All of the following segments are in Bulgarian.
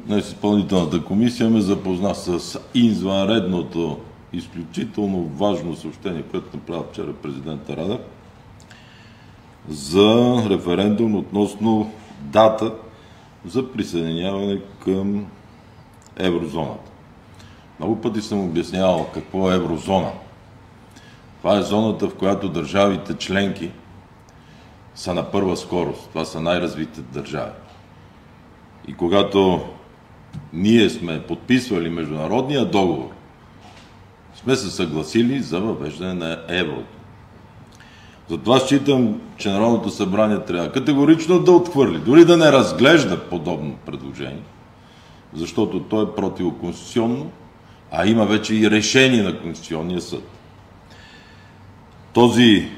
Днес изпълнителната комисия ме запозна с извънредното, изключително важно съобщение, което направи вчера президента Радев за референдум относно дата за присъединяване към еврозоната. Много пъти съм обяснявал какво е еврозона. Това е зоната, в която държавите членки са на първа скорост. Това са най-развитите държави. И когато ние сме подписвали международния договор, сме се съгласили за въвеждане на еврото. Затова считам, че Народното събрание трябва категорично да отхвърли, дори да не разглежда подобно предложение, защото то е противоконституционно, а има вече и решение на Конституционния съд. Този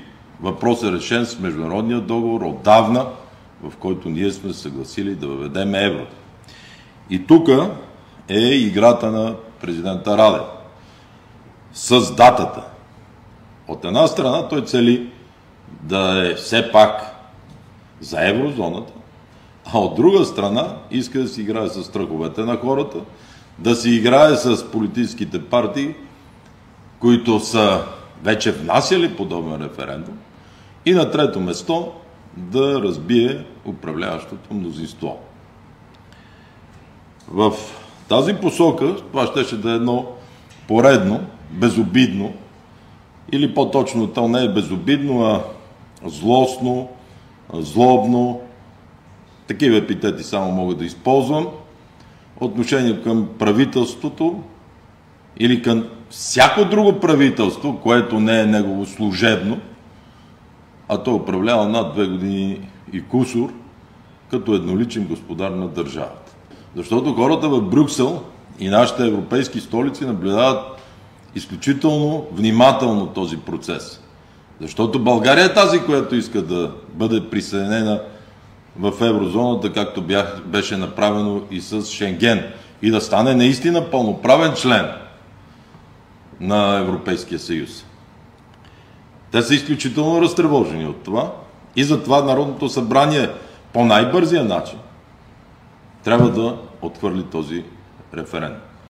въпрос е решен с международния договор отдавна, в който ние сме съгласили да въведем еврото. И тук е играта на президента Радев с датата. От една страна той цели да е все пак за еврозоната, а от друга страна иска да си играе с страховете на хората, да си играе с политическите партии, които са вече внасяли подобен референдум, и на трето место да разбие управляващото мнозинство. В тази посока това щеше да е едно поредно, безобидно, или по-точно то не е безобидно, а злостно, злобно, такива епитети само мога да използвам, отношение към правителството или към всяко друго правителство, което не е негово служебно, а той управлява над 2 години и кусур като едноличен господар на държавата. Защото хората в Брюксел и нашите европейски столици наблюдават изключително внимателно този процес. Защото България е тази, която иска да бъде присъединена в еврозоната, както беше направено и с Шенген, и да стане наистина пълноправен член на Европейския съюз. Те са изключително разтревожени от това и затова Народното събрание по най-бързия начин трябва да отхвърли този референдум.